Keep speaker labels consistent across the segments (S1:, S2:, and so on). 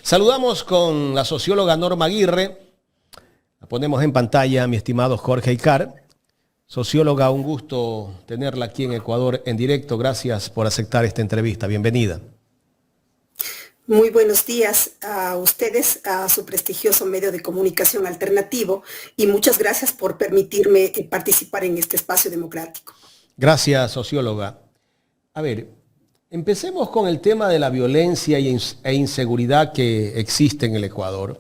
S1: Saludamos con la socióloga Norma Aguirre. La ponemos en pantalla, mi estimado Jorge Icar. Socióloga, un gusto tenerla aquí en Ecuador en directo. Gracias por aceptar esta entrevista. Bienvenida.
S2: Muy buenos días a ustedes, a su prestigioso medio de comunicación alternativo, y muchas gracias por permitirme participar en este espacio democrático.
S1: Gracias, socióloga. A ver, empecemos con el tema de la violencia e inseguridad que existe en el Ecuador.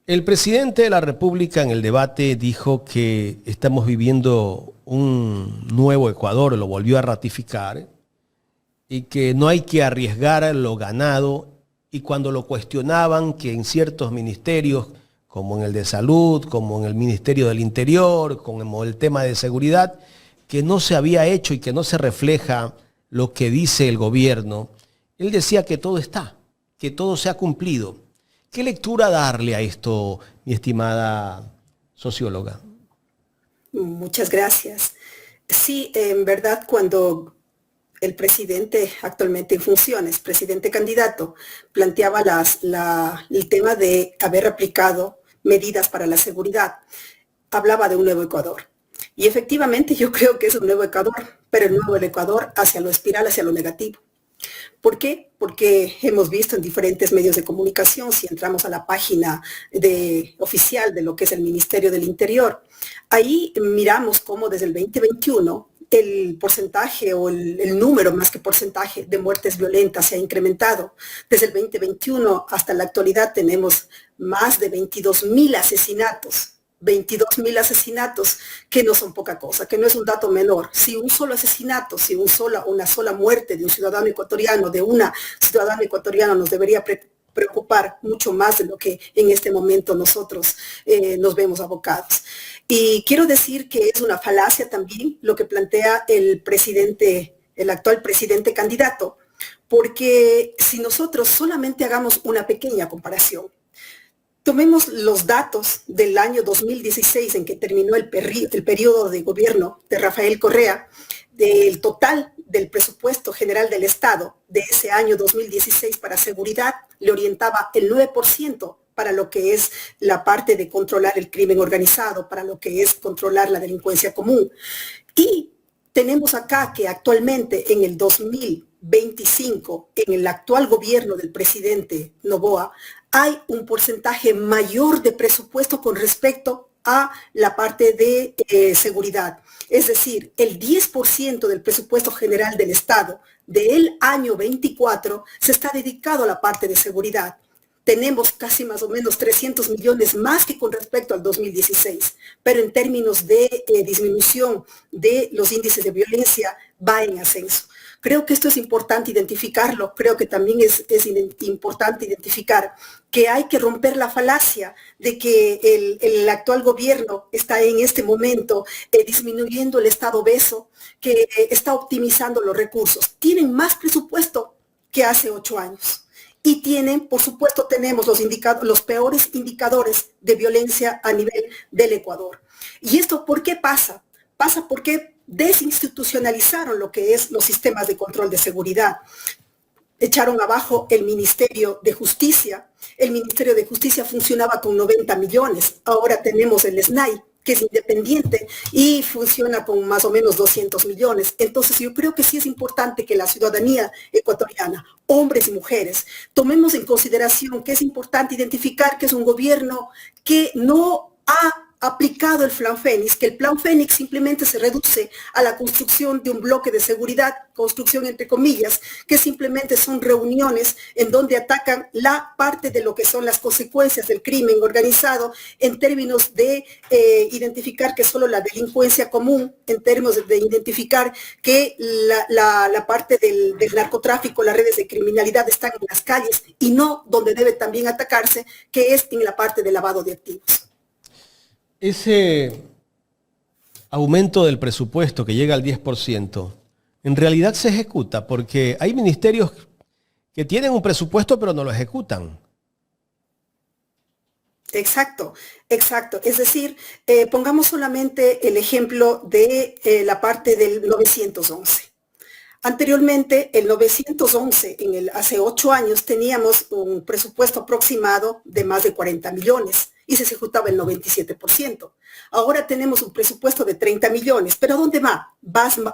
S1: El presidente de la República en el debate dijo que estamos viviendo un nuevo Ecuador, lo volvió a ratificar, y que no hay que arriesgar lo ganado, y cuando lo cuestionaban que en ciertos ministerios, como en el de salud, como en el Ministerio del Interior, como el tema de seguridad, que no se había hecho y que no se refleja lo que dice el gobierno, él decía que todo está, que todo se ha cumplido. ¿Qué lectura darle a esto, mi estimada socióloga?
S2: Muchas gracias. Sí, en verdad, cuando el presidente actualmente en funciones, presidente candidato, planteaba el tema de haber aplicado medidas para la seguridad, hablaba de un nuevo Ecuador. Y efectivamente yo creo que es un nuevo Ecuador, pero el nuevo Ecuador hacia lo espiral, hacia lo negativo. ¿Por qué? Porque hemos visto en diferentes medios de comunicación, si entramos a la página oficial de lo que es el Ministerio del Interior, ahí miramos cómo desde el 2021 el porcentaje o el número, más que porcentaje, de muertes violentas se ha incrementado. Desde el 2021 hasta la actualidad tenemos más de 22.000 asesinatos. 22.000 asesinatos, que no son poca cosa, que no es un dato menor. Si un solo asesinato, si una sola muerte de un ciudadano ecuatoriano, de una ciudadana ecuatoriana, nos debería preocupar mucho más de lo que en este momento nosotros nos vemos abocados. Y quiero decir que es una falacia también lo que plantea el actual presidente candidato, porque si nosotros solamente hagamos una pequeña comparación, tomemos los datos del año 2016 en que terminó el periodo de gobierno de Rafael Correa, del total del presupuesto general del Estado de ese año 2016 para seguridad, le orientaba el 9% para lo que es la parte de controlar el crimen organizado, para lo que es controlar la delincuencia común. Y tenemos acá que actualmente en el 2025, en el actual gobierno del presidente Noboa, hay un porcentaje mayor de presupuesto con respecto a la parte de seguridad. Es decir, el 10% del presupuesto general del Estado del año 24 se está dedicado a la parte de seguridad. Tenemos casi más o menos 300 millones más que con respecto al 2016, pero en términos de disminución de los índices de violencia va en ascenso. Creo que esto es importante identificarlo, creo que también es importante identificar que hay que romper la falacia de que el actual gobierno está en este momento disminuyendo el Estado obeso, que está optimizando los recursos. Tienen más presupuesto que hace 8 años. Y tienen, por supuesto, tenemos los peores indicadores de violencia a nivel del Ecuador. ¿Y esto por qué pasa? Pasa porque desinstitucionalizaron lo que es los sistemas de control de seguridad. Echaron abajo el Ministerio de Justicia. El Ministerio de Justicia funcionaba con 90 millones. Ahora tenemos el SNAI, que es independiente y funciona con más o menos 200 millones. Entonces yo creo que sí es importante que la ciudadanía ecuatoriana, hombres y mujeres, tomemos en consideración que es importante identificar que es un gobierno que no ha aplicado el Plan Fénix, que el Plan Fénix simplemente se reduce a la construcción de un bloque de seguridad, construcción entre comillas, que simplemente son reuniones en donde atacan la parte de lo que son las consecuencias del crimen organizado en términos de identificar que solo la delincuencia común, en términos de identificar que la parte del narcotráfico, las redes de criminalidad están en las calles y no donde debe también atacarse, que es en la parte de lavado de activos.
S1: Ese aumento del presupuesto que llega al 10%, en realidad se ejecuta porque hay ministerios que tienen un presupuesto pero no lo ejecutan.
S2: Exacto, exacto. Es decir, pongamos solamente el ejemplo de la parte del 911. Anteriormente, el 911, hace 8 años, teníamos un presupuesto aproximado de más de 40 millones y se ejecutaba el 97%. Ahora tenemos un presupuesto de 30 millones, pero ¿a dónde va?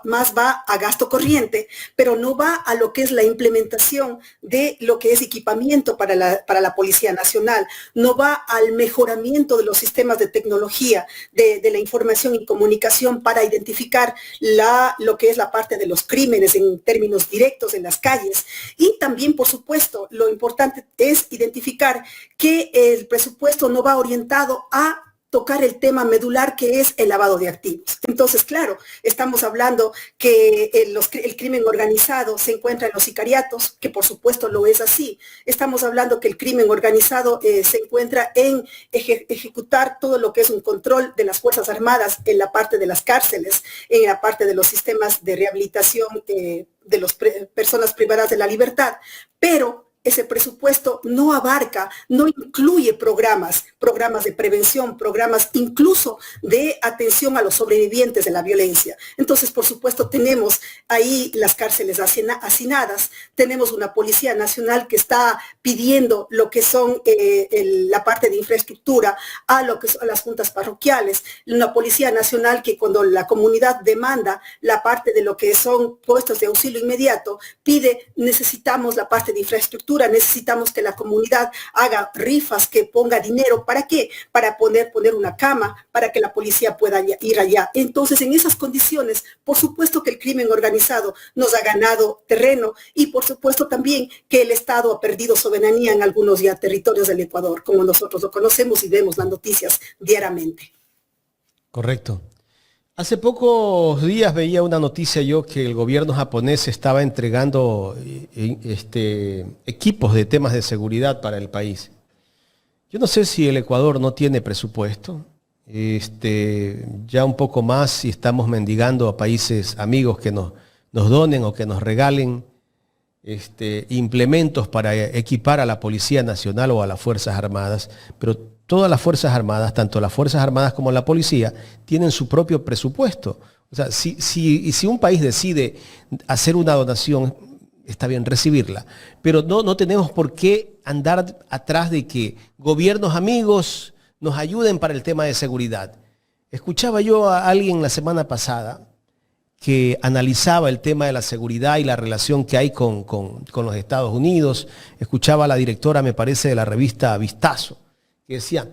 S2: Más va a gasto corriente, pero no va a lo que es la implementación de lo que es equipamiento para la Policía Nacional, no va al mejoramiento de los sistemas de tecnología, de la información y comunicación para identificar lo que es la parte de los crímenes en términos directos en las calles. Y también, por supuesto, lo importante es identificar que el presupuesto no va orientado a tocar el tema medular que es el lavado de activos. Entonces, claro, estamos hablando que el crimen organizado se encuentra en los sicariatos, que por supuesto lo es así. Estamos hablando que el crimen organizado se encuentra en ejecutar todo lo que es un control de las Fuerzas Armadas en la parte de las cárceles, en la parte de los sistemas de rehabilitación de las personas privadas de la libertad, pero ese presupuesto no abarca, no incluye programas de prevención, programas incluso de atención a los sobrevivientes de la violencia. Entonces, por supuesto, tenemos ahí las cárceles hacinadas, tenemos una Policía Nacional que está pidiendo lo que son la parte de infraestructura a lo que son las juntas parroquiales, una Policía Nacional que cuando la comunidad demanda la parte de lo que son puestos de auxilio inmediato, necesitamos la parte de infraestructura, necesitamos que la comunidad haga rifas, que ponga dinero. ¿Para qué? Para poner una cama, para que la policía pueda ir allá. Entonces, en esas condiciones, por supuesto que el crimen organizado nos ha ganado terreno y por supuesto también que el Estado ha perdido soberanía en algunos ya territorios del Ecuador, como nosotros lo conocemos y vemos las noticias diariamente.
S1: Correcto. Hace pocos días veía una noticia yo que el gobierno japonés estaba entregando equipos de temas de seguridad para el país. Yo no sé si el Ecuador no tiene presupuesto, ya un poco más si estamos mendigando a países amigos que nos donen o que nos regalen implementos para equipar a la Policía Nacional o a las Fuerzas Armadas, pero todas las Fuerzas Armadas, tanto las Fuerzas Armadas como la Policía, tienen su propio presupuesto. O sea, si un país decide hacer una donación, está bien recibirla, pero no tenemos por qué andar atrás de que gobiernos amigos nos ayuden para el tema de seguridad. Escuchaba yo a alguien la semana pasada que analizaba el tema de la seguridad y la relación que hay con los Estados Unidos. Escuchaba a la directora, me parece, de la revista Vistazo, que decía,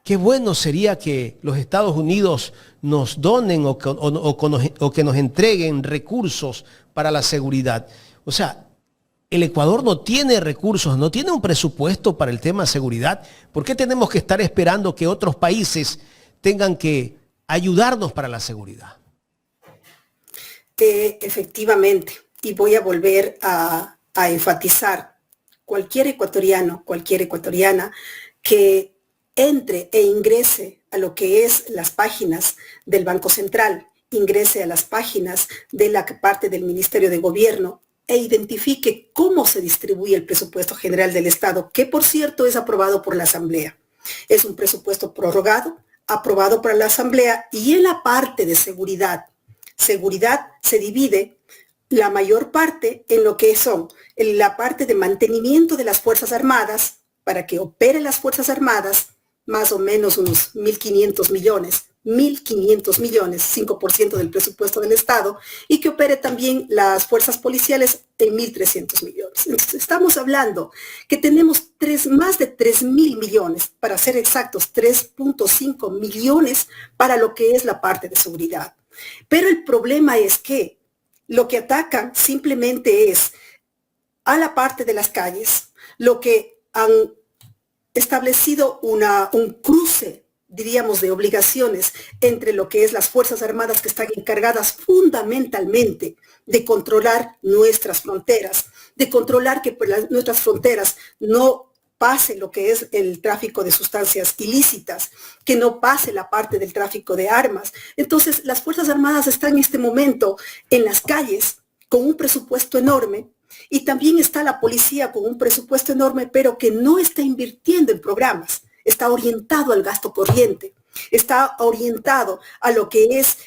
S1: qué bueno sería que los Estados Unidos nos donen o que nos entreguen recursos para la seguridad. O sea, el Ecuador no tiene recursos, no tiene un presupuesto para el tema de seguridad. ¿Por qué tenemos que estar esperando que otros países tengan que ayudarnos para la seguridad?
S2: Efectivamente, y voy a volver a enfatizar, cualquier ecuatoriano, cualquier ecuatoriana que entre e ingrese a lo que es las páginas del Banco Central, ingrese a las páginas de la parte del Ministerio de Gobierno e identifique cómo se distribuye el presupuesto general del Estado, que por cierto es aprobado por la Asamblea. Es un presupuesto prorrogado, aprobado por la Asamblea, y en la parte de seguridad se divide la mayor parte en lo que son en la parte de mantenimiento de las Fuerzas Armadas, para que operen las Fuerzas Armadas, más o menos unos 1.500 millones, 5% del presupuesto del Estado, y que opere también las fuerzas policiales en 1.300 millones. Entonces, estamos hablando que tenemos más de 3.000 millones, para ser exactos, 3.5 millones para lo que es la parte de seguridad. Pero el problema es que lo que atacan simplemente es a la parte de las calles, lo que han establecido un cruce, diríamos, de obligaciones entre lo que es las Fuerzas Armadas, que están encargadas fundamentalmente de controlar nuestras fronteras, de controlar que por nuestras fronteras no pase lo que es el tráfico de sustancias ilícitas, que no pase la parte del tráfico de armas. Entonces, las Fuerzas Armadas están en este momento en las calles con un presupuesto enorme, y también está la policía con un presupuesto enorme, pero que no está invirtiendo en programas, está orientado al gasto corriente, está orientado a lo que es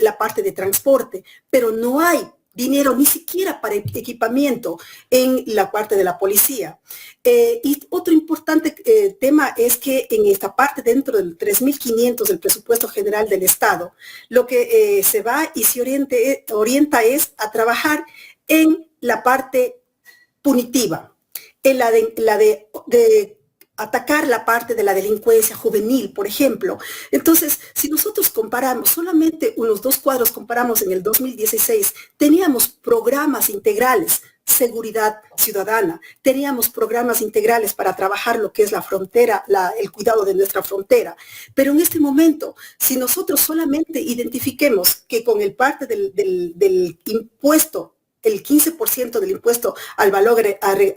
S2: la parte de transporte, pero no hay dinero ni siquiera para equipamiento en la parte de la policía. Y otro importante tema es que en esta parte, dentro del 3.500 del presupuesto general del Estado, lo que se va y se orienta es a trabajar en la parte punitiva, en la de atacar la parte de la delincuencia juvenil, por ejemplo. Entonces, si nosotros comparamos, solamente unos 2 cuadros comparamos en el 2016, teníamos programas integrales, seguridad ciudadana, teníamos programas integrales para trabajar lo que es la frontera, el cuidado de nuestra frontera. Pero en este momento, si nosotros solamente identifiquemos que con el parte del impuesto, el 15% del impuesto al valor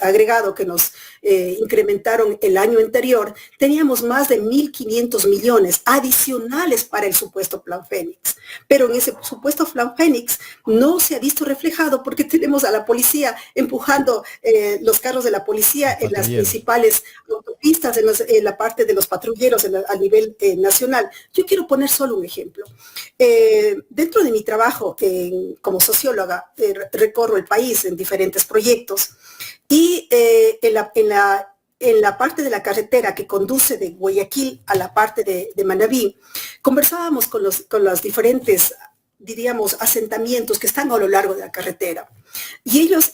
S2: agregado que nos incrementaron el año anterior, teníamos más de 1.500 millones adicionales para el supuesto Plan Fénix. Pero en ese supuesto Plan Fénix no se ha visto reflejado porque tenemos a la policía empujando los carros de la policía en las principales autopistas, en la parte de los patrulleros a nivel nacional. Yo quiero poner solo un ejemplo. Dentro de mi trabajo como socióloga, recorro el país en diferentes proyectos y en la parte de la carretera que conduce de Guayaquil a la parte de Manabí, conversábamos con los diferentes, diríamos, asentamientos que están a lo largo de la carretera. Y ellos,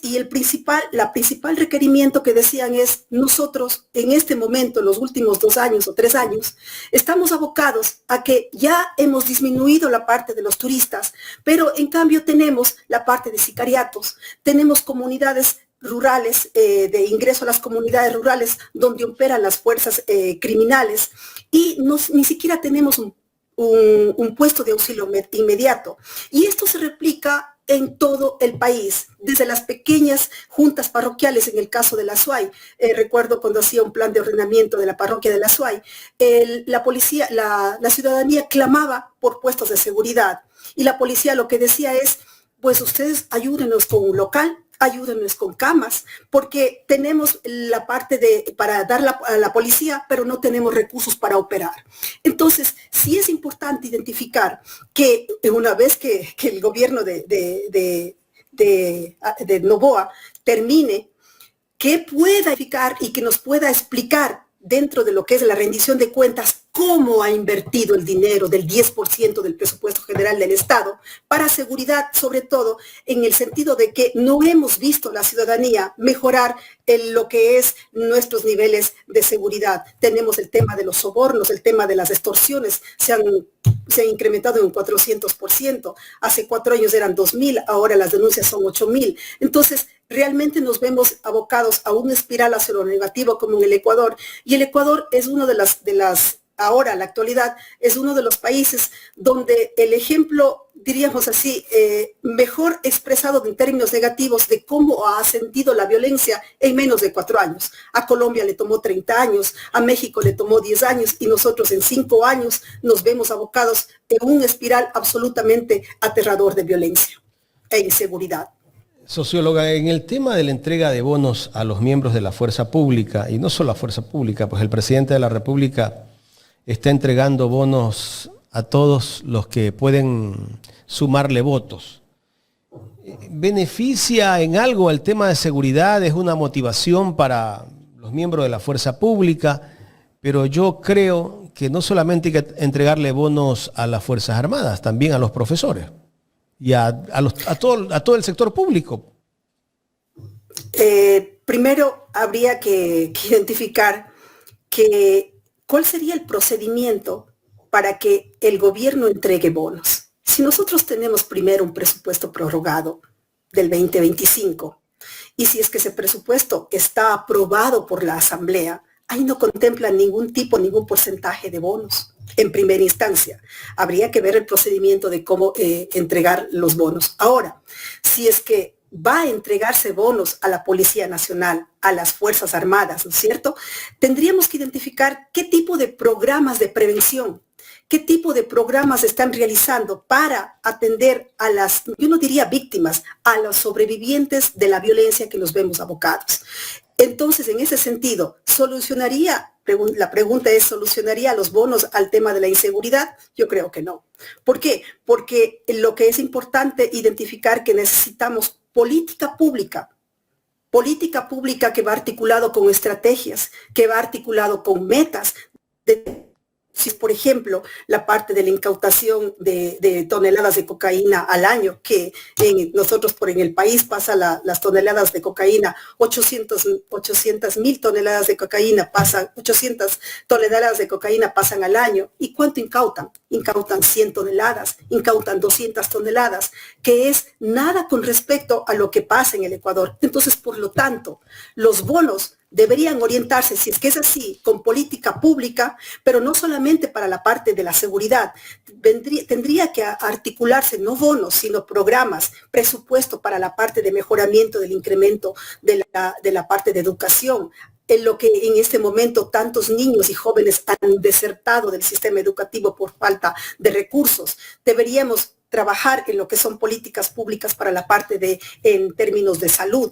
S2: la principal requerimiento que decían es, nosotros en este momento, en los últimos 2 años o 3 años, estamos abocados a que ya hemos disminuido la parte de los turistas, pero en cambio tenemos la parte de sicariatos, tenemos comunidades rurales, de ingreso a las comunidades rurales donde operan las fuerzas criminales y ni siquiera tenemos un puesto de auxilio inmediato. Y esto se replica en todo el país, desde las pequeñas juntas parroquiales, en el caso de la SUAY. Recuerdo cuando hacía un plan de ordenamiento de la parroquia de la SUAY, la policía, la ciudadanía clamaba por puestos de seguridad y la policía lo que decía es, pues ustedes ayúdenos con un local, ayúdenos con camas, porque tenemos la parte para dar a la policía, pero no tenemos recursos para operar. Entonces, sí es importante identificar que una vez que el gobierno de Noboa termine, que pueda explicar y que nos pueda explicar dentro de lo que es la rendición de cuentas, cómo ha invertido el dinero del 10% del presupuesto general del Estado para seguridad, sobre todo en el sentido de que no hemos visto la ciudadanía mejorar lo que es nuestros niveles de seguridad. Tenemos el tema de los sobornos, el tema de las extorsiones, se han incrementado en un 400%. Hace 4 años eran 2.000, ahora las denuncias son 8.000. Entonces, realmente nos vemos abocados a una espiral hacia lo negativo como en el Ecuador, y el Ecuador es uno ahora, en la actualidad, es uno de los países donde el ejemplo, diríamos así, mejor expresado en términos negativos de cómo ha ascendido la violencia en menos de 4 años. A Colombia le tomó 30 años, a México le tomó 10 años y nosotros en 5 años nos vemos abocados en un espiral absolutamente aterrador de violencia e inseguridad.
S1: Socióloga, en el tema de la entrega de bonos a los miembros de la fuerza pública, y no solo la fuerza pública, pues el presidente de la República está entregando bonos a todos los que pueden sumarle votos. ¿Beneficia en algo el tema de seguridad? ¿Es una motivación para los miembros de la fuerza pública? Pero yo creo que no solamente hay que entregarle bonos a las Fuerzas Armadas, también a los profesores y a todo el sector público.
S2: Primero habría que identificar cuál sería el procedimiento para que el gobierno entregue bonos. Si nosotros tenemos primero un presupuesto prorrogado del 2025 y si es que ese presupuesto está aprobado por la Asamblea, ahí no contempla ningún porcentaje de bonos. En primera instancia, habría que ver el procedimiento de cómo entregar los bonos. Ahora, si es que va a entregarse bonos a la Policía Nacional, a las Fuerzas Armadas, ¿no es cierto? Tendríamos que identificar qué tipo de programas de prevención, qué tipo de programas están realizando para atender a las, yo no diría víctimas, a los sobrevivientes de la violencia que nos vemos abocados. Entonces, en ese sentido, ¿solucionaría La pregunta es, ¿solucionaría los bonos al tema de la inseguridad? Yo creo que no. ¿Por qué? Porque lo que es importante identificar que necesitamos política pública que va articulado con estrategias, que va articulado con metas de, si por ejemplo, la parte de la incautación de toneladas de cocaína al año, que nosotros en el país pasa las toneladas de cocaína, 800,000 toneladas de cocaína pasan, 800 toneladas de cocaína pasan al año. ¿Y cuánto incautan? Incautan 100 toneladas, incautan 200 toneladas, que es nada con respecto a lo que pasa en el Ecuador. Entonces, por lo tanto, los bonos deberían orientarse, si es que es así, con política pública, pero no solamente para la parte de la seguridad. Tendría que articularse no bonos, sino programas, presupuesto para la parte de mejoramiento del incremento de la parte de educación, en lo que en este momento tantos niños y jóvenes han desertado del sistema educativo por falta de recursos. Deberíamos trabajar en lo que son políticas públicas para la parte en términos de salud,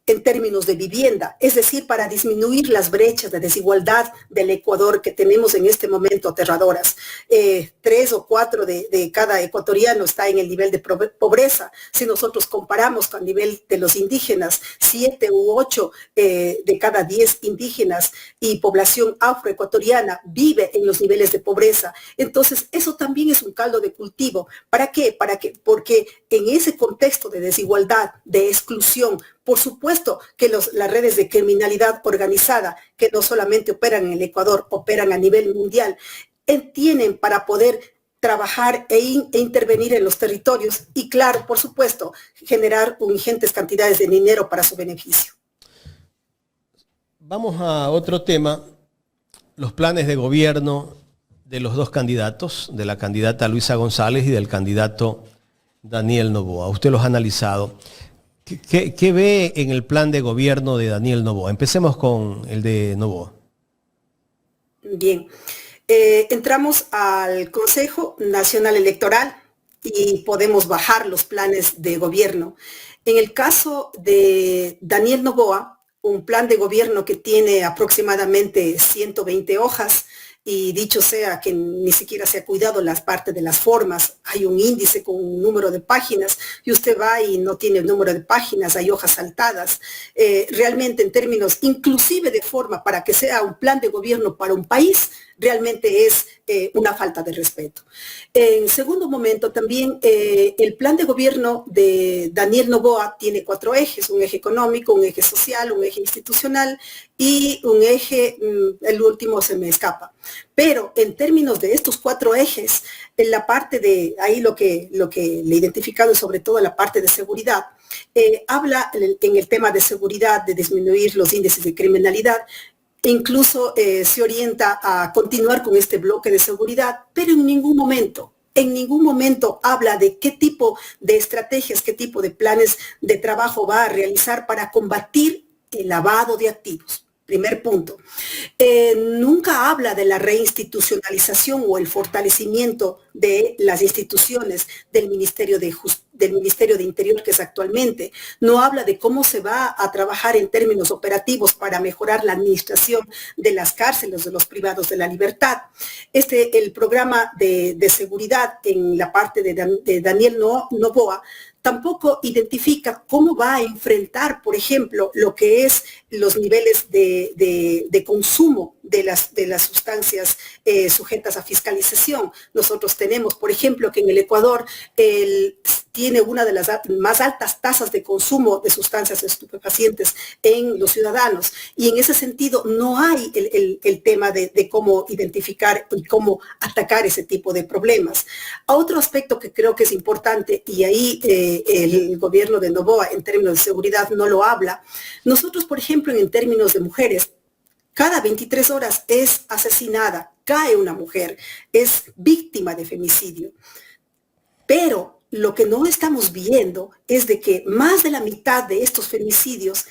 S2: en términos de vivienda, es decir, para disminuir las brechas de desigualdad del Ecuador que tenemos en este momento aterradoras. 3 o 4 de cada ecuatoriano está en el nivel de pobreza. Si nosotros comparamos con el nivel de los indígenas, 7 u 8 de cada 10 indígenas y población afroecuatoriana vive en los niveles de pobreza. Entonces, eso también es un caldo de cultivo. ¿Para qué? Porque en ese contexto de desigualdad, de exclusión, por supuesto que las redes de criminalidad organizada, que no solamente operan en el Ecuador, operan a nivel mundial, tienen para poder trabajar e intervenir en los territorios y, claro, por supuesto, generar ingentes cantidades de dinero para su beneficio.
S1: Vamos a otro tema, los planes de gobierno de los dos candidatos, de la candidata Luisa González y del candidato Daniel Noboa. Usted los ha analizado. ¿Qué ve en el plan de gobierno de Daniel Noboa? Empecemos con el de Noboa.
S2: Bien, entramos al Consejo Nacional Electoral y podemos bajar los planes de gobierno. En el caso de Daniel Noboa, un plan de gobierno que tiene aproximadamente 120 hojas, y dicho sea que ni siquiera se ha cuidado las partes de las formas, hay un índice con un número de páginas y usted va y no tiene el número de páginas, hay hojas saltadas. Realmente en términos inclusive de forma para que sea un plan de gobierno para un país, realmente es una falta de respeto. En segundo momento, también el plan de gobierno de Daniel Noboa tiene 4 ejes, un eje económico, un eje social, un eje institucional y un eje, el último se me escapa. Pero en términos de estos 4 ejes, en la parte de, ahí lo que le he identificado es sobre todo la parte de seguridad, habla en el tema de seguridad, de disminuir los índices de criminalidad. Incluso se orienta a continuar con este bloque de seguridad, pero en ningún momento habla de qué tipo de estrategias, qué tipo de planes de trabajo va a realizar para combatir el lavado de activos. Primer punto. Nunca habla de la reinstitucionalización o el fortalecimiento de las instituciones del Ministerio de Interior que es actualmente. No habla de cómo se va a trabajar en términos operativos para mejorar la administración de las cárceles, de los privados de la libertad. El programa de seguridad en la parte de Daniel Noboa tampoco identifica cómo va a enfrentar, por ejemplo, lo que es los niveles de consumo de las sustancias sujetas a fiscalización. Nosotros tenemos, por ejemplo, que en el Ecuador tiene una de las más altas tasas de consumo de sustancias estupefacientes en los ciudadanos. Y en ese sentido no hay el tema de cómo identificar y cómo atacar ese tipo de problemas. Otro aspecto que creo que es importante, y ahí el gobierno de Noboa en términos de seguridad no lo habla. Nosotros, por ejemplo, en términos de mujeres, cada 23 horas es asesinada, cae una mujer, es víctima de femicidio. Pero lo que no estamos viendo es de que más de la mitad de estos femicidios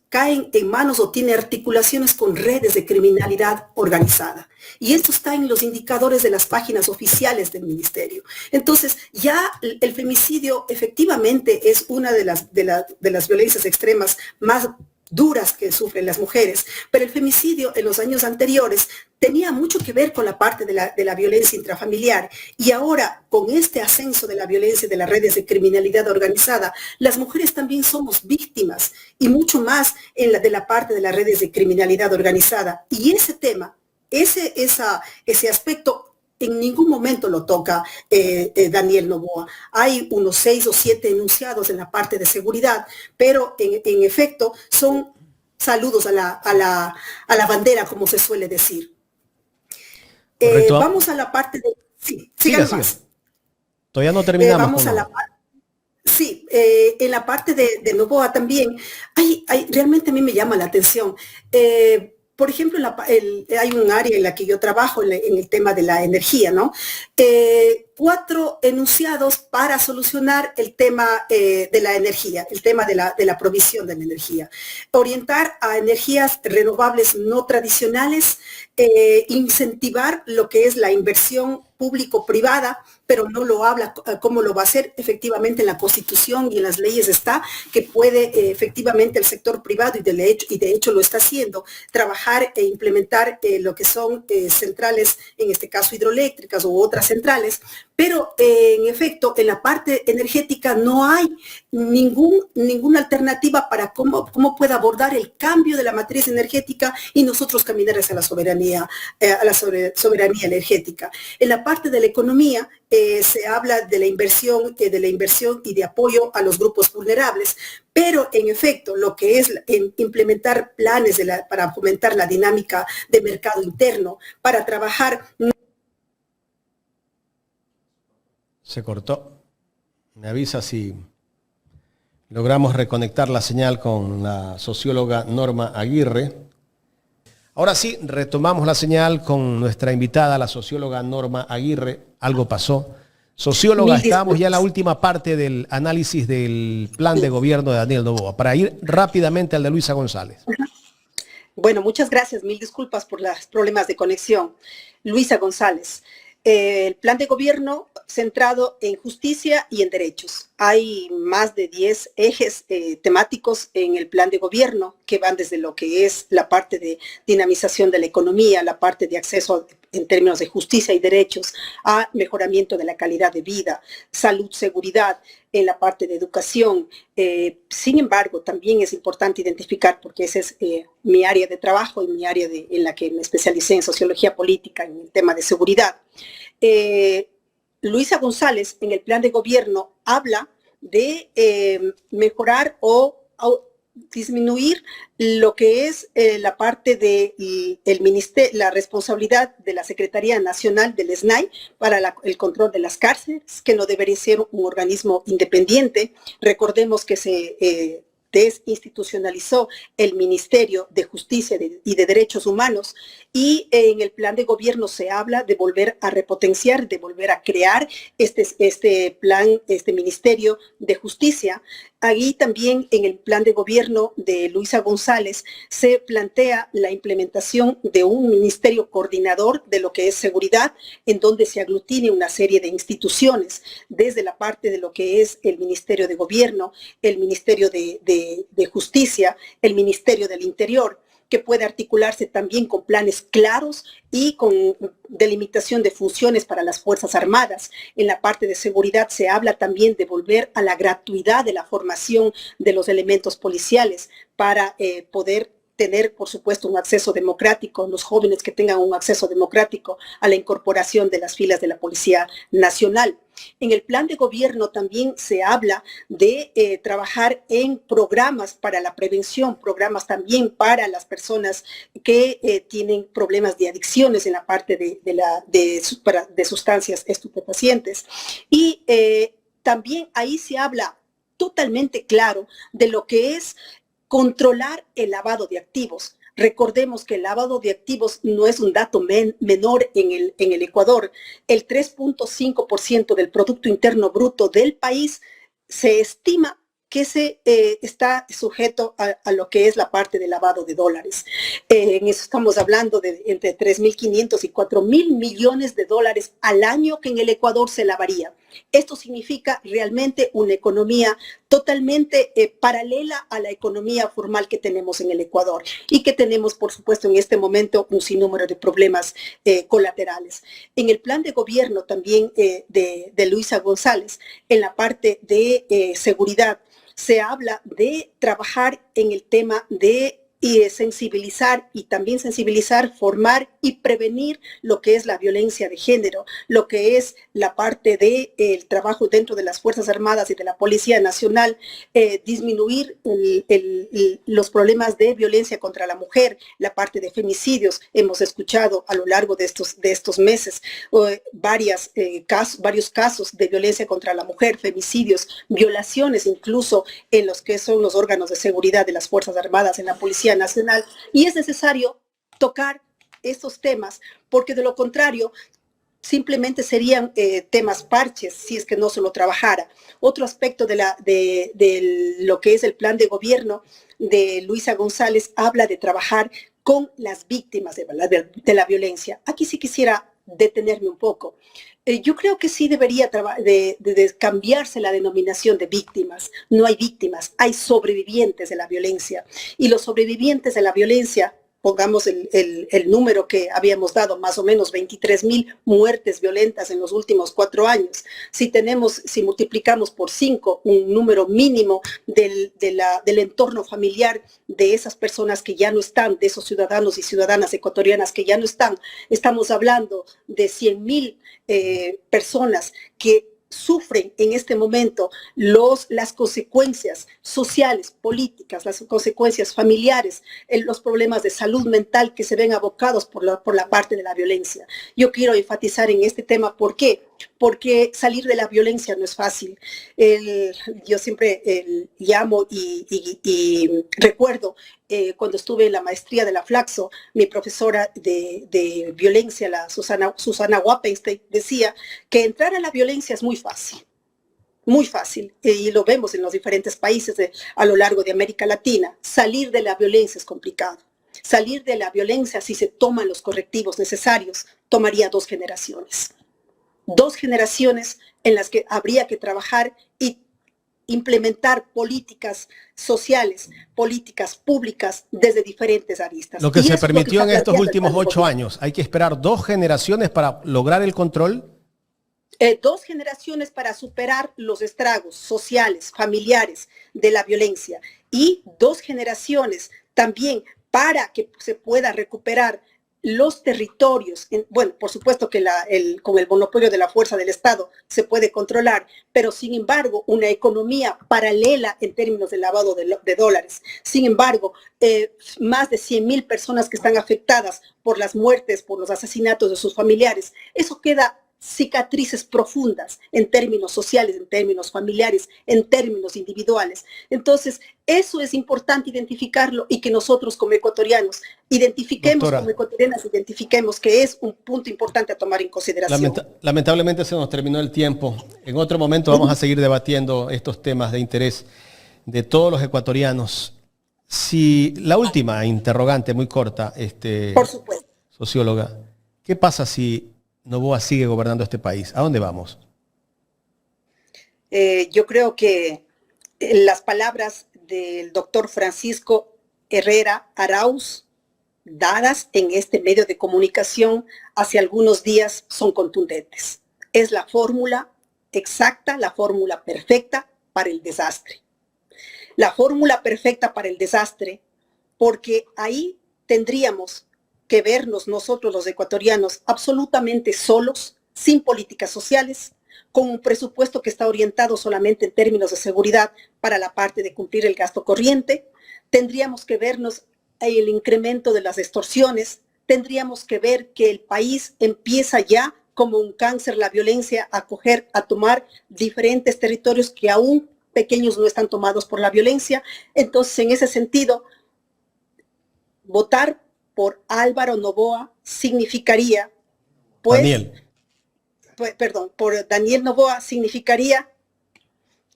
S2: caen en manos o tiene articulaciones con redes de criminalidad organizada. Y esto está en los indicadores de las páginas oficiales del ministerio. Entonces, ya el femicidio efectivamente es una de las violencias extremas más duras que sufren las mujeres, pero el femicidio en los años anteriores tenía mucho que ver con la parte de la violencia intrafamiliar, y ahora con este ascenso de la violencia de las redes de criminalidad organizada, las mujeres también somos víctimas, y mucho más de la parte de las redes de criminalidad organizada. Y ese tema, ese aspecto, en ningún momento lo toca Daniel Noboa. Hay unos 6 o 7 enunciados en la parte de seguridad, pero en efecto son saludos a la bandera, como se suele decir. Vamos a la parte de... Sí, sigan más.
S1: Todavía no terminamos.
S2: Vamos a la parte... Sí, en la parte de Noboa también, realmente a mí me llama la atención. Por ejemplo, hay un área en la que yo trabajo en el tema de la energía, ¿no? 4 enunciados para solucionar el tema de la energía, el tema de la provisión de la energía. Orientar a energías renovables no tradicionales, incentivar lo que es la inversión público-privada, pero no lo habla cómo lo va a hacer. Efectivamente en la Constitución y en las leyes está que puede efectivamente el sector privado, y de hecho lo está haciendo, trabajar e implementar lo que son centrales, en este caso hidroeléctricas u otras centrales, pero en efecto en la parte energética no hay ninguna alternativa para cómo pueda abordar el cambio de la matriz energética y nosotros caminar hacia la soberanía energética. En la parte de la economía se habla de la inversión y de apoyo a los grupos vulnerables, pero en efecto lo que es implementar planes para fomentar la dinámica de mercado interno, para trabajar...
S1: Se cortó. Me avisa si logramos reconectar la señal con la socióloga Norma Aguirre. Ahora sí, retomamos la señal con nuestra invitada, la socióloga Norma Aguirre. Algo pasó. Socióloga, estábamos ya en la última parte del análisis del plan de gobierno de Daniel Noboa, para ir rápidamente al de Luisa González.
S2: Bueno, muchas gracias. Mil disculpas por los problemas de conexión. Luisa González. El plan de gobierno centrado en justicia y en derechos. Hay más de 10 ejes temáticos en el plan de gobierno que van desde lo que es la parte de dinamización de la economía, la parte de acceso en términos de justicia y derechos, a mejoramiento de la calidad de vida, salud, seguridad, en la parte de educación. Sin embargo, también es importante identificar, porque ese es mi área de trabajo y mi área en la que me especialicé en sociología política, en el tema de seguridad. Luisa González, en el plan de gobierno, habla de mejorar o disminuir lo que es la parte de el ministerio, la responsabilidad de la Secretaría Nacional del SNAI para el control de las cárceles, que no debería ser un organismo independiente. Recordemos que se desinstitucionalizó el Ministerio de Justicia y de Derechos Humanos, y en el plan de gobierno se habla de volver a repotenciar, de volver a crear este Ministerio de Justicia. Ahí también en el plan de gobierno de Luisa González se plantea la implementación de un ministerio coordinador de lo que es seguridad, en donde se aglutine una serie de instituciones, desde la parte de lo que es el Ministerio de Gobierno, el Ministerio de Justicia, el Ministerio del Interior, que puede articularse también con planes claros y con delimitación de funciones para las Fuerzas Armadas. En la parte de seguridad se habla también de volver a la gratuidad de la formación de los elementos policiales para poder tener, por supuesto, un acceso democrático, los jóvenes que tengan un acceso democrático a la incorporación de las filas de la Policía Nacional. En el plan de gobierno también se habla de trabajar en programas para la prevención, programas también para las personas que tienen problemas de adicciones en la parte de sustancias estupefacientes. Y también ahí se habla totalmente claro de lo que es controlar el lavado de activos. Recordemos que el lavado de activos no es un dato menor en el Ecuador. El 3.5% del Producto Interno Bruto del país se estima que está sujeto a lo que es la parte de lavado de dólares. En eso estamos hablando de entre 3.500 y 4.000 millones de dólares al año que en el Ecuador se lavaría. Esto significa realmente una economía totalmente paralela a la economía formal que tenemos en el Ecuador y que tenemos, por supuesto, en este momento un sinnúmero de problemas colaterales. En el plan de gobierno también de Luisa González, en la parte de seguridad, se habla de trabajar en el tema de sensibilizar y también sensibilizar, formar y prevenir lo que es la violencia de género, lo que es la parte del trabajo dentro de las Fuerzas Armadas y de la Policía Nacional, disminuir los problemas de violencia contra la mujer, la parte de femicidios. Hemos escuchado a lo largo de estos meses varios casos de violencia contra la mujer, femicidios, violaciones incluso en los que son los órganos de seguridad de las Fuerzas Armadas, en la Policía Nacional, y es necesario tocar estos temas porque de lo contrario simplemente serían temas parches si es que no se lo trabajara. Otro aspecto de lo que es el plan de gobierno de Luisa González habla de trabajar con las víctimas de la violencia. Aquí sí quisiera detenerme un poco. Yo creo que sí debería de cambiarse la denominación de víctimas. No hay víctimas, hay sobrevivientes de la violencia. Y los sobrevivientes de la violencia, pongamos el número que habíamos dado, más o menos 23,000 muertes violentas en los últimos 4 años. Si multiplicamos por 5 un número mínimo del entorno familiar de esas personas que ya no están, de esos ciudadanos y ciudadanas ecuatorianas que ya no están, estamos hablando de 100,000 personas que sufren en este momento las consecuencias sociales, políticas, las consecuencias familiares, los problemas de salud mental que se ven abocados por la parte de la violencia. Yo quiero enfatizar en este tema, ¿por qué? Porque salir de la violencia no es fácil. Yo siempre llamo y recuerdo cuando estuve en la maestría de la Flaxo, mi profesora de violencia, la Susana Wappenstein, decía que entrar a la violencia es muy fácil. Muy fácil, y lo vemos en los diferentes países a lo largo de América Latina. Salir de la violencia es complicado. Salir de la violencia, si se toman los correctivos necesarios, tomaría 2 generaciones. 2 generaciones en las que habría que trabajar y implementar políticas sociales, políticas públicas desde diferentes aristas.
S1: Lo que se permitió en estos últimos 8 años, ¿hay que esperar 2 generaciones para lograr el control?
S2: 2 generaciones para superar los estragos sociales, familiares de la violencia, y 2 generaciones también para que se pueda recuperar los territorios. Bueno, por supuesto que con el monopolio de la fuerza del Estado se puede controlar, pero sin embargo una economía paralela en términos de lavado de dólares. Sin embargo, más de 100,000 personas que están afectadas por las muertes, por los asesinatos de sus familiares. Eso queda cicatrices profundas en términos sociales, en términos familiares, en términos individuales. Entonces, eso es importante identificarlo y que nosotros como ecuatorianos identifiquemos, como ecuatorianas identifiquemos que es un punto importante a tomar en consideración.
S1: Lamentablemente se nos terminó el tiempo. En otro momento vamos a seguir debatiendo estos temas de interés de todos los ecuatorianos. Si la última interrogante muy corta,
S2: por supuesto,
S1: socióloga, ¿qué pasa si Noboa sigue gobernando este país? ¿A dónde vamos?
S2: Yo creo que las palabras del doctor Francisco Herrera Arauz, dadas en este medio de comunicación hace algunos días, son contundentes. Es la fórmula exacta, la fórmula perfecta para el desastre. La fórmula perfecta para el desastre, porque ahí tendríamos que vernos nosotros los ecuatorianos absolutamente solos, sin políticas sociales, con un presupuesto que está orientado solamente en términos de seguridad para la parte de cumplir el gasto corriente. Tendríamos que vernos el incremento de las extorsiones, tendríamos que ver que el país empieza ya como un cáncer, la violencia, a tomar diferentes territorios que aún pequeños no están tomados por la violencia. Entonces, en ese sentido, votar por Álvaro Noboa significaría, por Daniel Noboa significaría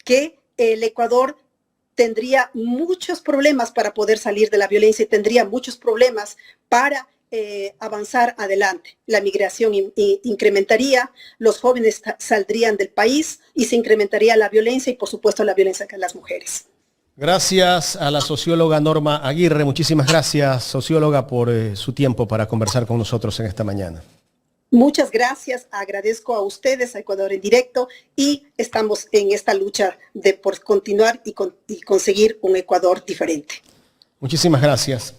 S2: que el Ecuador tendría muchos problemas para poder salir de la violencia y tendría muchos problemas para avanzar adelante. La migración incrementaría, los jóvenes saldrían del país y se incrementaría la violencia y, por supuesto, la violencia contra las mujeres.
S1: Gracias a la socióloga Norma Aguirre. Muchísimas gracias, socióloga, por su tiempo para conversar con nosotros en esta mañana.
S2: Muchas gracias, agradezco a ustedes, a Ecuador en Directo, y estamos en esta lucha por continuar y conseguir un Ecuador diferente.
S1: Muchísimas gracias.